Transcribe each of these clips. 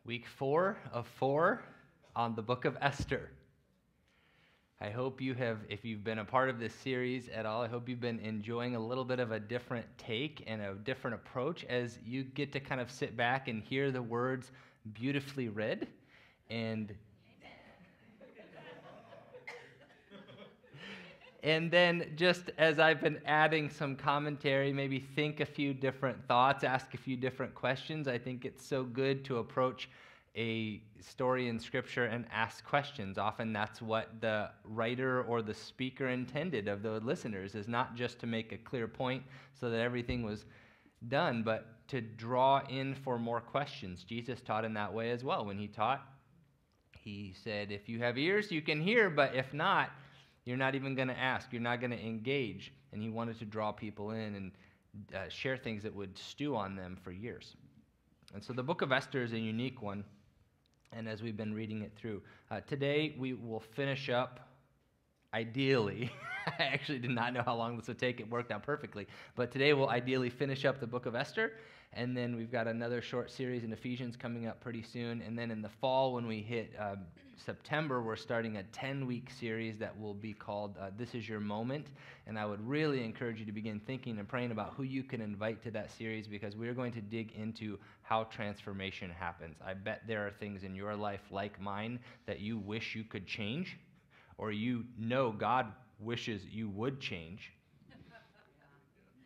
Week 4 of 4 on the book of Esther. I hope you have, if you've been a part of this series at all, I hope you've been enjoying a little bit of a different take and a different approach as you get to kind of sit back and hear the words beautifully read. And then just as I've been adding some commentary, maybe think a few different thoughts, ask a few different questions. I think it's so good to approach a story in Scripture and ask questions. Often that's what the writer or the speaker intended of the listeners, is not just to make a clear point so that everything was done, but to draw in for more questions. Jesus taught in that way as well. When he taught, he said, if you have ears, you can hear, but if not, you're not even going to ask. You're not going to engage. And he wanted to draw people in and share things that would stew on them for years. And so the book of Esther is a unique one. And as we've been reading it through, today we will finish up, ideally. I actually did not know how long this would take. It worked out perfectly. But today we'll ideally finish up the book of Esther. And then we've got another short series in Ephesians coming up pretty soon. And then in the fall, when we hit September, we're starting a 10-week series that will be called This Is Your Moment. And I would really encourage you to begin thinking and praying about who you can invite to that series, because we're going to dig into how transformation happens. I bet there are things in your life like mine that you wish you could change, or you know God wishes you would change.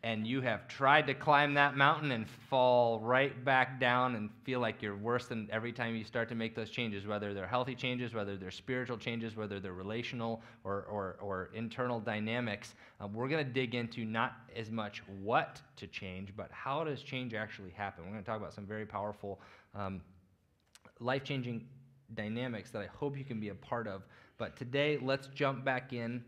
And you have tried to climb that mountain and fall right back down and feel like you're worse than every time you start to make those changes, whether they're healthy changes, whether they're spiritual changes, whether they're relational or internal dynamics. We're going to dig into not as much what to change, but how does change actually happen. We're going to talk about some very powerful, life-changing dynamics that I hope you can be a part of. But today, let's jump back in.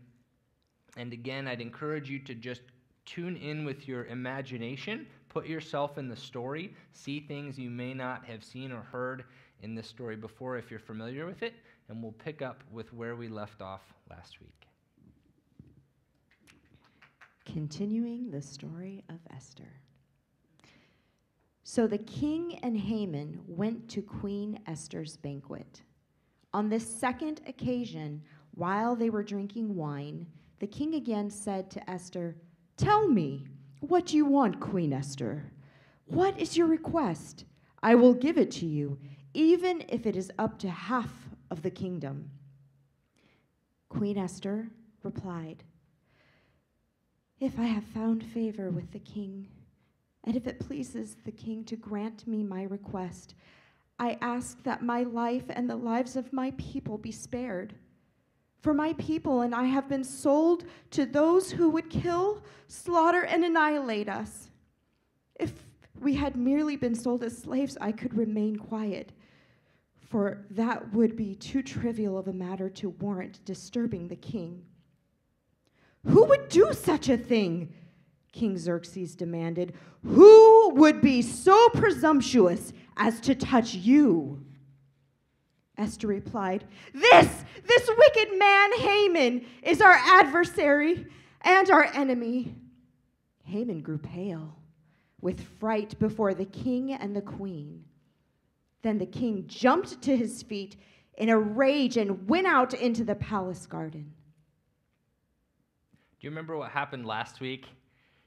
And again, I'd encourage you to just tune in with your imagination, put yourself in the story, see things you may not have seen or heard in this story before if you're familiar with it, and we'll pick up with where we left off last week. Continuing the story of Esther. So the king and Haman went to Queen Esther's banquet. On this second occasion, while they were drinking wine, the king again said to Esther, "Tell me what you want, Queen Esther. What is your request? I will give it to you, even if it is up to half of the kingdom." Queen Esther replied, "If I have found favor with the king, and if it pleases the king to grant me my request, I ask that my life and the lives of my people be spared. For my people and I have been sold to those who would kill, slaughter, and annihilate us. If we had merely been sold as slaves, I could remain quiet, for that would be too trivial of a matter to warrant disturbing the king." "Who would do such a thing?" King Xerxes demanded. "Who would be so presumptuous as to touch you?" Esther replied, This wicked man Haman is our adversary and our enemy." Haman grew pale with fright before the king and the queen. Then the king jumped to his feet in a rage and went out into the palace garden. Do you remember what happened last week?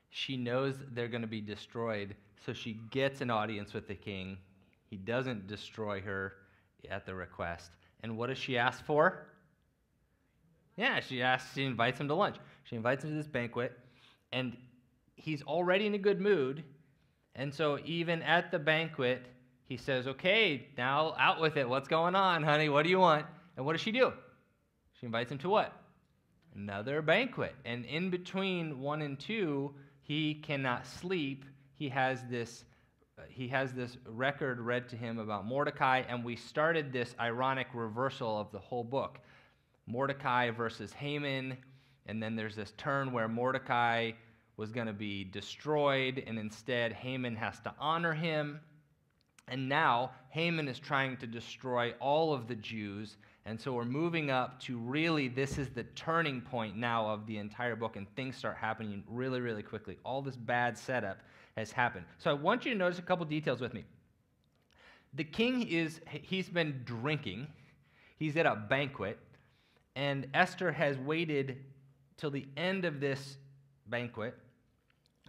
She knows they're going to be destroyed, so she gets an audience with the king. He doesn't destroy her at the request. And what does she ask for? Yeah, she invites him to lunch. She invites him to this banquet, and he's already in a good mood. And so even at the banquet, he says, "Okay, now out with it. What's going on, honey? What do you want?" And what does she do? She invites him to what? Another banquet. And in between 1 and 2, he cannot sleep. He has this record read to him about Mordecai, and we started this ironic reversal of the whole book. Mordecai versus Haman, and then there's this turn where Mordecai was going to be destroyed, and instead Haman has to honor him. And now Haman is trying to destroy all of the Jews, and so we're moving up to really, this is the turning point now of the entire book, and things start happening really, really quickly. All this bad setup has happened. So I want you to notice a couple details with me. The king he's been drinking. He's at a banquet, and Esther has waited till the end of this banquet,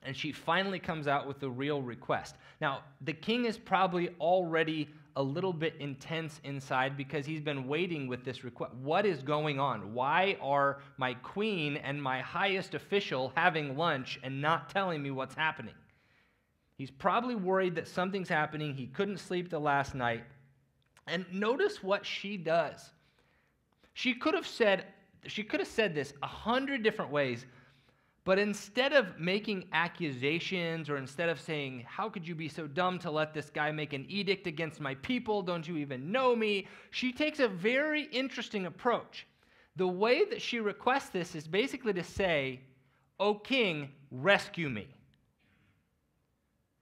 and she finally comes out with the real request. Now, the king is probably already a little bit intense inside because he's been waiting with this request. What is going on? Why are my queen and my highest official having lunch and not telling me what's happening? He's probably worried that something's happening. He couldn't sleep the last night. And notice what she does. She could have said this 100 different ways, but instead of making accusations or instead of saying, how could you be so dumb to let this guy make an edict against my people? Don't you even know me? She takes a very interesting approach. The way that she requests this is basically to say, O king, rescue me.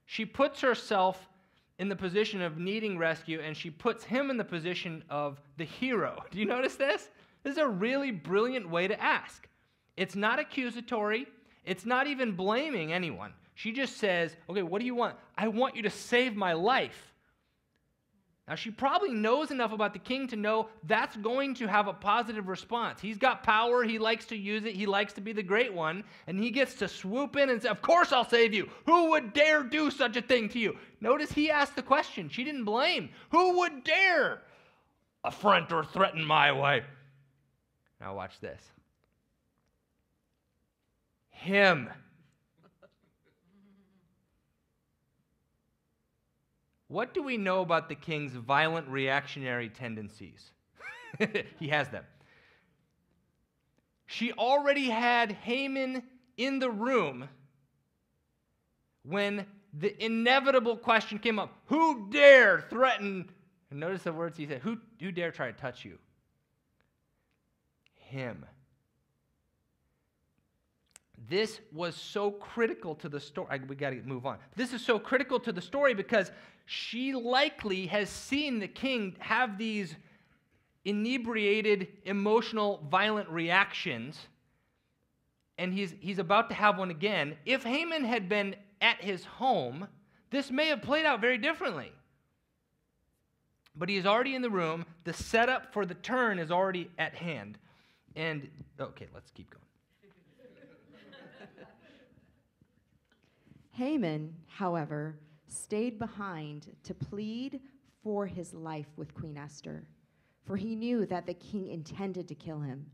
She puts herself in the position of needing rescue, and she puts him in the position of the hero. Do you notice this? This is a really brilliant way to ask. It's not accusatory. It's not even blaming anyone. She just says, okay, what do you want? I want you to save my life. Now, she probably knows enough about the king to know that's going to have a positive response. He's got power. He likes to use it. He likes to be the great one. And he gets to swoop in and say, of course I'll save you. Who would dare do such a thing to you? Notice he asked the question. She didn't blame. Who would dare affront or threaten my wife? Now watch this. Him. What do we know about the king's violent reactionary tendencies? He has them. She already had Haman in the room when the inevitable question came up. Who dare threaten? And notice the words he said. Who dare try to touch you? Him. This was so critical to the story. We got to move on. This is so critical to the story because she likely has seen the king have these inebriated, emotional, violent reactions, and he's about to have one again. If Haman had been at his home, this may have played out very differently. But he's already in the room. The setup for the turn is already at hand. And, okay, let's keep going. Haman, however, stayed behind to plead for his life with Queen Esther, for he knew that the king intended to kill him.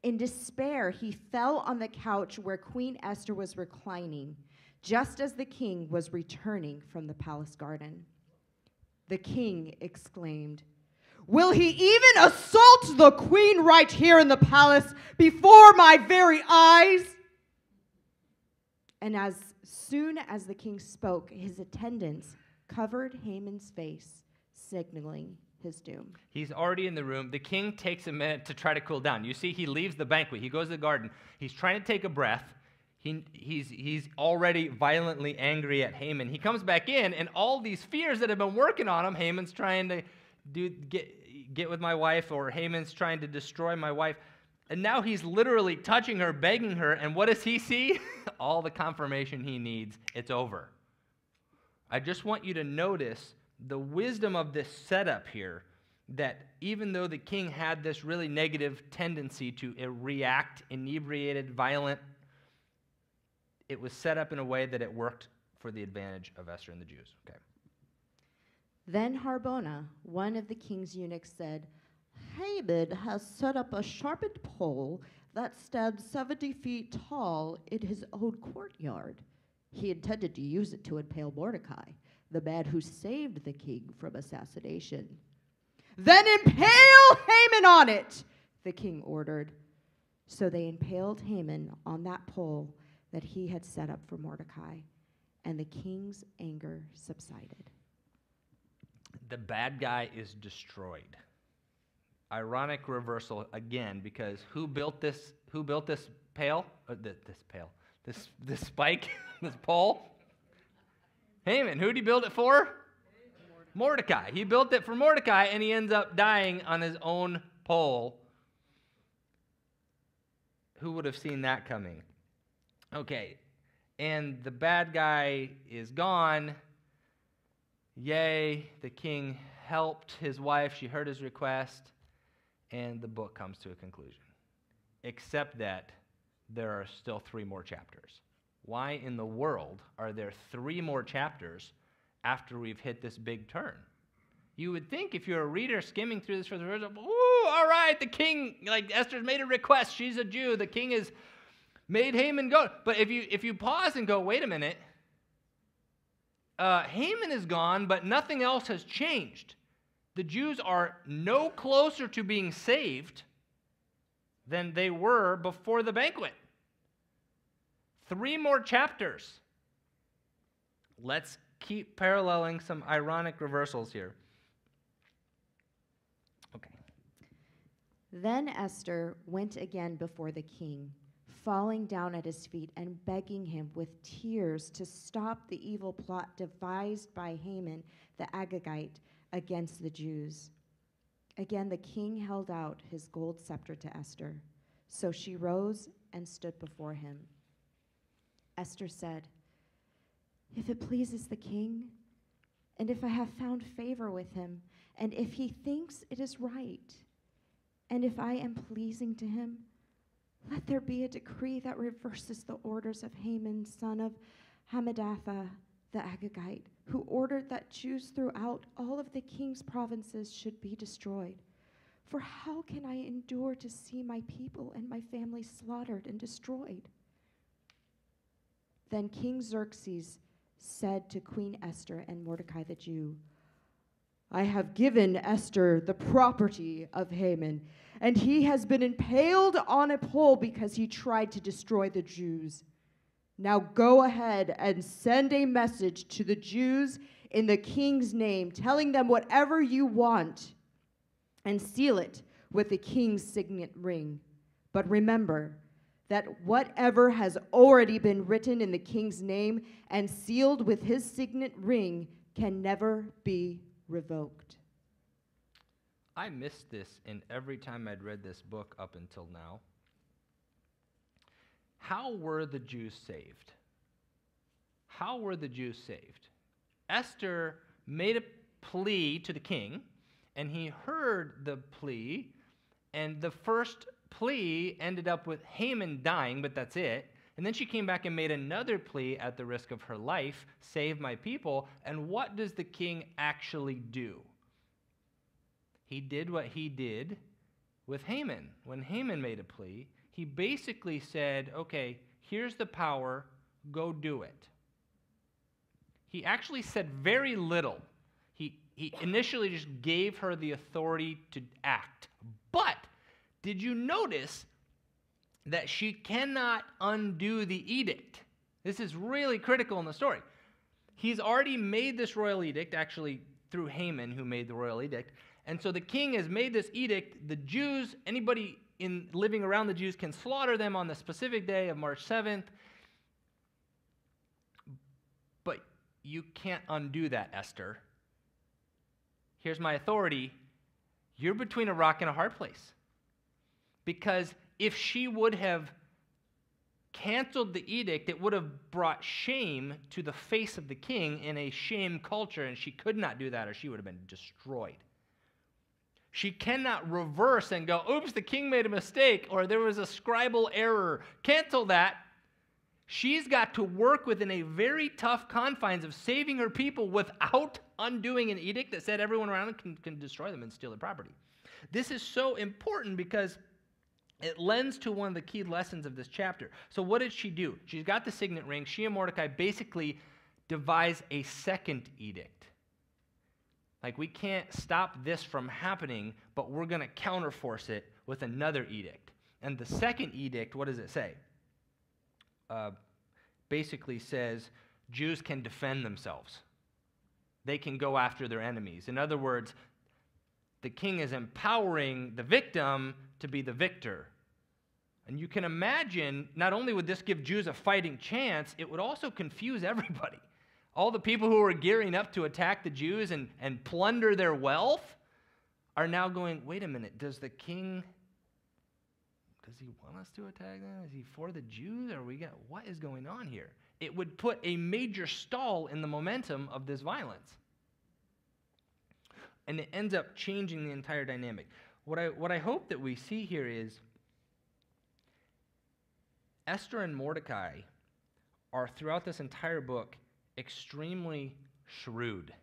In despair, he fell on the couch where Queen Esther was reclining, just as the king was returning from the palace garden. The king exclaimed, "Will he even assault the queen right here in the palace before my very eyes?" And as soon as the king spoke, his attendants covered Haman's face, signaling his doom. He's already in the room. The king takes a minute to try to cool down. You see, he leaves the banquet. He goes to the garden. He's trying to take a breath. He's already violently angry at Haman. He comes back in, and all these fears that have been working on him, Haman's trying to get with my wife, or Haman's trying to destroy my wife. And now he's literally touching her, begging her, and what does he see? All the confirmation he needs. It's over. I just want you to notice the wisdom of this setup here, that even though the king had this really negative tendency to react, inebriated, violent, it was set up in a way that it worked for the advantage of Esther and the Jews. Okay. Then Harbona, one of the king's eunuchs, said, "Haman has set up a sharpened pole that stands 70 feet tall in his own courtyard. He intended to use it to impale Mordecai, the man who saved the king from assassination." "Then impale Haman on it," the king ordered. So they impaled Haman on that pole that he had set up for Mordecai, and the king's anger subsided. The bad guy is destroyed. Ironic reversal again, because who built this pail? This spike, this pole? Haman. Who did he build it for? Mordecai. He built it for Mordecai, and he ends up dying on his own pole. Who would have seen that coming? Okay, and the bad guy is gone. Yay, the king helped his wife. She heard his request, and the book comes to a conclusion. Except that there are still 3 more chapters. Why in the world are there 3 more chapters after we've hit this big turn? You would think if you're a reader skimming through this for the first time, ooh, all right, the king, like Esther's made a request. She's a Jew. The king has made Haman go. But if you pause and go, wait a minute, Haman is gone, but nothing else has changed. The Jews are no closer to being saved than they were before the banquet. 3 more chapters. Let's keep paralleling some ironic reversals here. Okay. Then Esther went again before the king, falling down at his feet and begging him with tears to stop the evil plot devised by Haman the Agagite against the Jews. Again, the king held out his gold scepter to Esther. So she rose and stood before him. Esther said, "If it pleases the king, and if I have found favor with him, and if he thinks it is right, and if I am pleasing to him, let there be a decree that reverses the orders of Haman, son of Hammedatha the Agagite, who ordered that Jews throughout all of the king's provinces should be destroyed. For how can I endure to see my people and my family slaughtered and destroyed?" Then King Xerxes said to Queen Esther and Mordecai the Jew, "I have given Esther the property of Haman, and he has been impaled on a pole because he tried to destroy the Jews. Now go ahead and send a message to the Jews in the king's name, telling them whatever you want, and seal it with the king's signet ring. But remember that whatever has already been written in the king's name and sealed with his signet ring can never be revoked." I missed this in every time I'd read this book up until now. How were the Jews saved? How were the Jews saved? Esther made a plea to the king, and he heard the plea, and the first plea ended up with Haman dying, but that's it. And then she came back and made another plea at the risk of her life, "Save my people." And what does the king actually do? He did what he did with Haman. When Haman made a plea, he basically said, okay, here's the power, go do it. He actually said very little. He initially just gave her the authority to act. But did you notice that she cannot undo the edict? This is really critical in the story. He's already made this royal edict, actually through Haman, who made the royal edict. And so the king has made this edict. The Jews, anybody living around the Jews can slaughter them on the specific day of March 7th. But you can't undo that, Esther. Here's my authority. You're between a rock and a hard place. Because if she would have canceled the edict, it would have brought shame to the face of the king in a shame culture, and she could not do that or she would have been destroyed. She cannot reverse and go, oops, the king made a mistake, or there was a scribal error. Cancel that. She's got to work within a very tough confines of saving her people without undoing an edict that said everyone around can destroy them and steal their property. This is so important because it lends to one of the key lessons of this chapter. So what did she do? She's got the signet ring. She and Mordecai basically devise a second edict. Like, we can't stop this from happening, but we're going to counterforce it with another edict. And the second edict, what does it say? Basically says Jews can defend themselves. They can go after their enemies. In other words, the king is empowering the victim to be the victor. And you can imagine, not only would this give Jews a fighting chance, it would also confuse everybody. All the people who were gearing up to attack the Jews and plunder their wealth are now going, wait a minute, does the king, does he want us to attack them? Is he for the Jews? What is going on here? It would put a major stall in the momentum of this violence. And it ends up changing the entire dynamic. What I hope that we see here is Esther and Mordecai are, throughout this entire book, extremely shrewd.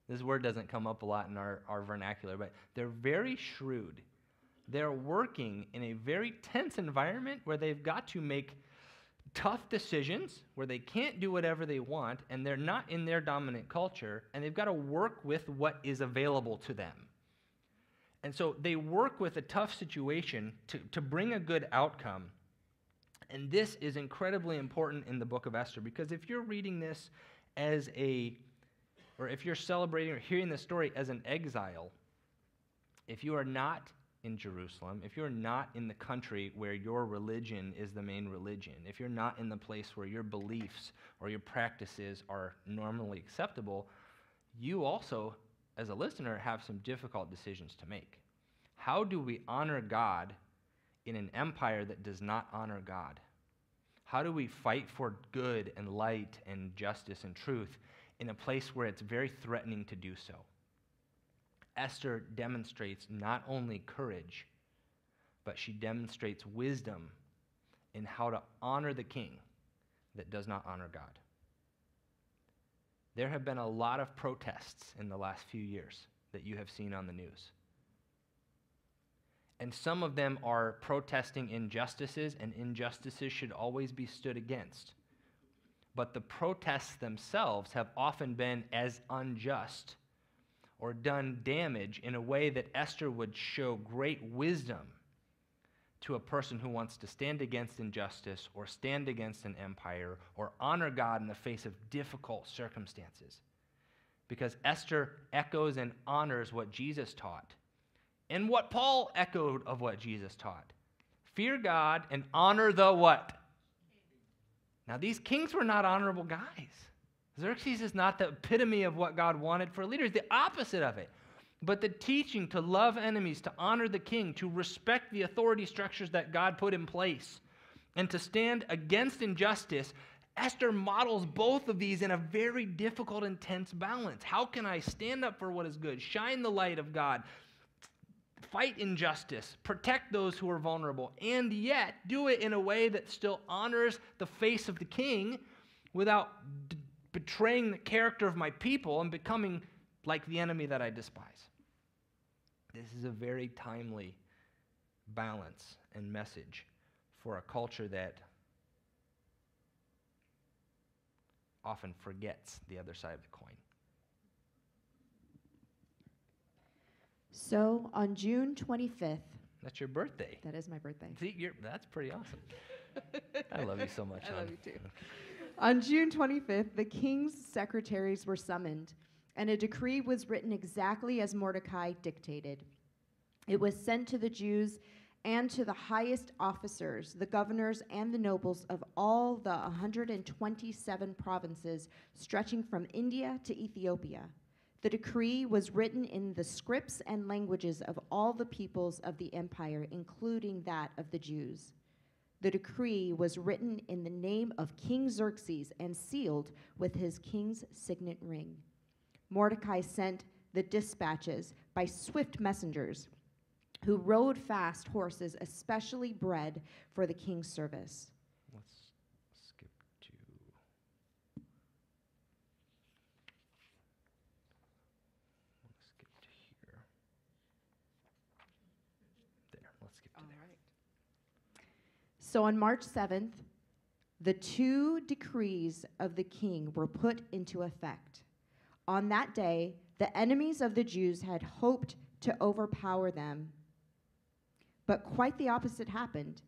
This word doesn't come up a lot in our vernacular, but they're very shrewd. They're working in a very tense environment where they've got to make tough decisions, where they can't do whatever they want, and they're not in their dominant culture, and they've got to work with what is available to them. And so they work with a tough situation to bring a good outcome. And this is incredibly important in the book of Esther, because if you're reading this or if you're celebrating or hearing this story as an exile, if you are not in Jerusalem, if you're not in the country where your religion is the main religion, if you're not in the place where your beliefs or your practices are normally acceptable, you also, as a listener, have some difficult decisions to make. How do we honor God in an empire that does not honor God? How do we fight for good and light and justice and truth in a place where it's very threatening to do so? Esther demonstrates not only courage, but she demonstrates wisdom in how to honor the king that does not honor God. There have been a lot of protests in the last few years that you have seen on the news. And some of them are protesting injustices, and injustices should always be stood against. But the protests themselves have often been as unjust or done damage in a way that Esther would show great wisdom to a person who wants to stand against injustice or stand against an empire or honor God in the face of difficult circumstances. Because Esther echoes and honors what Jesus taught and what Paul echoed of what Jesus taught. Fear God and honor the what? Now, these kings were not honorable guys. Xerxes is not the epitome of what God wanted for leaders, the opposite of it. But the teaching to love enemies, to honor the king, to respect the authority structures that God put in place, and to stand against injustice, Esther models both of these in a very difficult, intense balance. How can I stand up for what is good, shine the light of God, fight injustice, protect those who are vulnerable, and yet do it in a way that still honors the face of the king without betraying the character of my people and becoming like the enemy that I despise? This is a very timely balance and message for a culture that often forgets the other side of the coin. So on June 25th, That's your birthday. that is my birthday. See, that's pretty awesome. I love you so much. I love you too. On June 25th, the king's secretaries were summoned, and a decree was written exactly as Mordecai dictated. It was sent to the Jews and to the highest officers, the governors and the nobles of all the 127 provinces stretching from India to Ethiopia. The decree was written in the scripts and languages of all the peoples of the empire, including that of the Jews. The decree was written in the name of King Xerxes and sealed with his king's signet ring. Mordecai sent the dispatches by swift messengers who rode fast horses especially bred for the king's service. Let's skip to... here. There, let's skip to All there. right. So on March 7th, the 2 decrees of the king were put into effect. On that day, the enemies of the Jews had hoped to overpower them. But quite the opposite happened.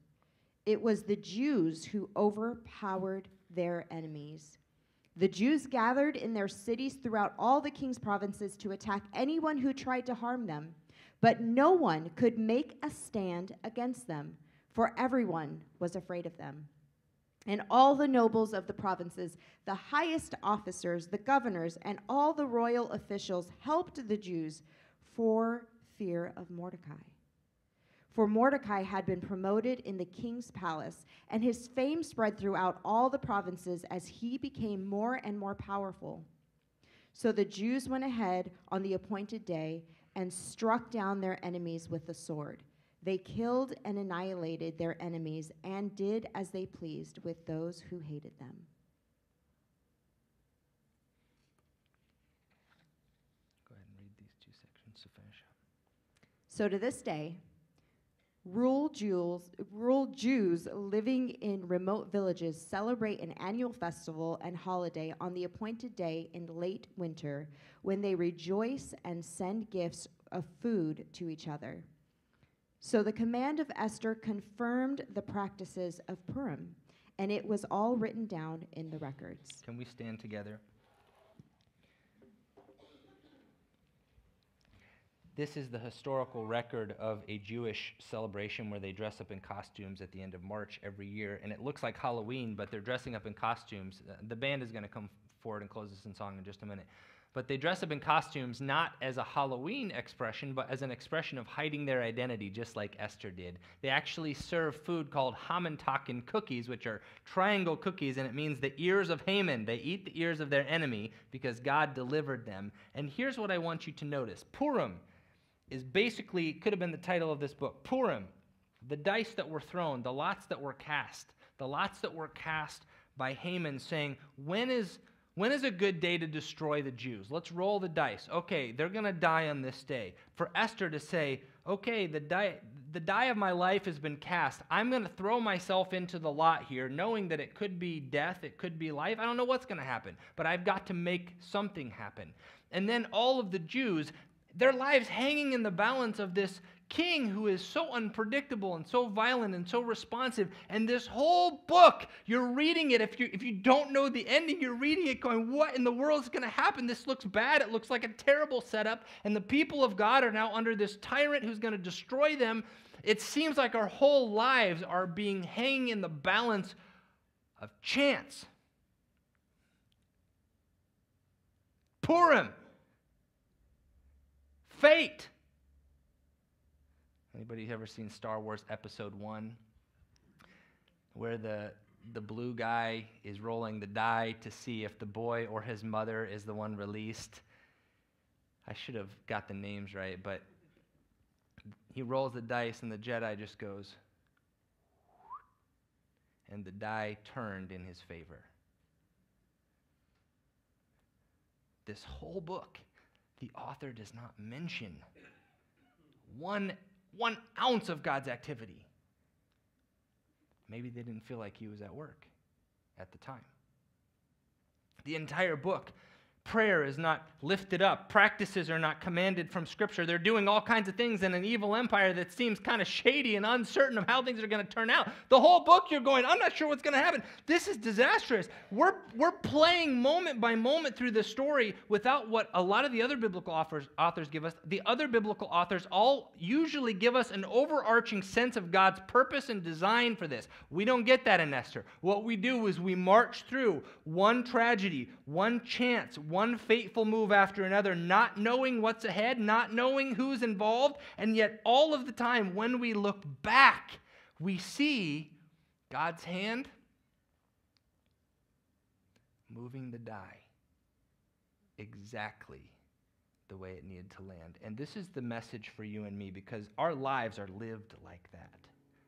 It was the Jews who overpowered their enemies. The Jews gathered in their cities throughout all the king's provinces to attack anyone who tried to harm them. But no one could make a stand against them, for everyone was afraid of them. And all the nobles of the provinces, the highest officers, the governors, and all the royal officials helped the Jews for fear of Mordecai. For Mordecai had been promoted in the king's palace, and his fame spread throughout all the provinces as he became more and more powerful. So the Jews went ahead on the appointed day and struck down their enemies with the sword. They killed and annihilated their enemies and did as they pleased with those who hated them. Go ahead and read these two sections to finish up. So to this day, rural Jews living in remote villages celebrate an annual festival and holiday on the appointed day in late winter when they rejoice and send gifts of food to each other. So the command of Esther confirmed the practices of Purim, and it was all written down in the records. Can we stand together? This is the historical record of a Jewish celebration where they dress up in costumes at the end of March every year. And it looks like Halloween, but they're dressing up in costumes. The band is going to come forward and close us in song in just a minute. But they dress up in costumes not as a Halloween expression, but as an expression of hiding their identity, just like Esther did. They actually serve food called Hamantaken cookies, which are triangle cookies, and it means the ears of Haman. They eat the ears of their enemy because God delivered them. And here's what I want you to notice. Purim is basically, could have been the title of this book. Purim, the dice that were thrown, the lots that were cast by Haman saying, when is a good day to destroy the Jews? Let's roll the dice. Okay, they're going to die on this day. For Esther to say, okay, the die of my life has been cast. I'm going to throw myself into the lot here, knowing that it could be death, it could be life. I don't know what's going to happen, but I've got to make something happen. And then all of the Jews, their lives hanging in the balance of this king who is so unpredictable and so violent and so responsive. And this whole book, you're reading it. If you don't know the ending, you're reading it going, what in the world is going to happen? This looks bad. It looks like a terrible setup. And the people of God are now under this tyrant who's going to destroy them. It seems like our whole lives are being hanging in the balance of chance. Purim. Fate. Anybody ever seen Star Wars Episode 1? Where the blue guy is rolling the die to see if the boy or his mother is the one released. I should have got the names right, but he rolls the dice and the Jedi just goes, and the die turned in his favor. This whole book, the author does not mention one ounce of God's activity. Maybe they didn't feel like he was at work at the time. The entire book, prayer is not lifted up. Practices are not commanded from Scripture. They're doing all kinds of things in an evil empire that seems kind of shady and uncertain of how things are going to turn out. The whole book you're going, I'm not sure what's going to happen. This is disastrous. We're playing moment by moment through the story without what a lot of the other biblical authors give us. The other biblical authors all usually give us an overarching sense of God's purpose and design for this. We don't get that in Esther. What we do is we march through one tragedy, one chance, one fateful move after another, not knowing what's ahead, not knowing who's involved, and yet all of the time when we look back, we see God's hand moving the die exactly the way it needed to land. And this is the message for you and me, because our lives are lived like that.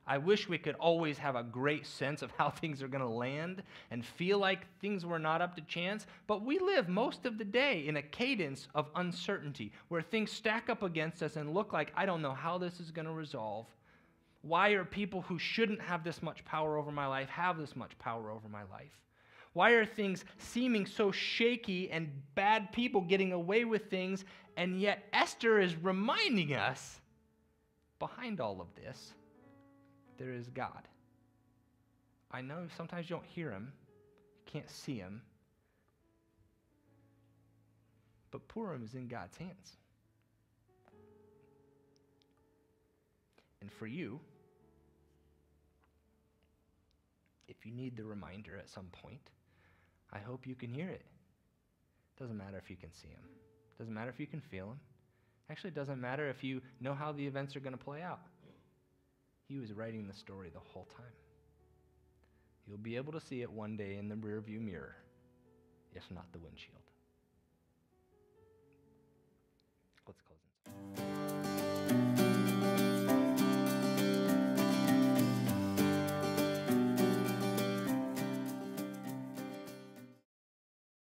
I wish we could always have a great sense of how things are going to land and feel like things were not up to chance, but we live most of the day in a cadence of uncertainty where things stack up against us and look like, I don't know how this is going to resolve. Why are people who shouldn't have this much power over my life have this much power over my life? Why are things seeming so shaky and bad people getting away with things, and yet Esther is reminding us, behind all of this, there is God. I know sometimes you don't hear him, you can't see him, but Purim is in God's hands. And for you, if you need the reminder at some point, I hope you can hear it. Doesn't matter if you can see him. Doesn't matter if you can feel him. Actually, it doesn't matter if you know how the events are going to play out. He was writing the story the whole time. You'll be able to see it one day in the rearview mirror, if not the windshield. Let's close in.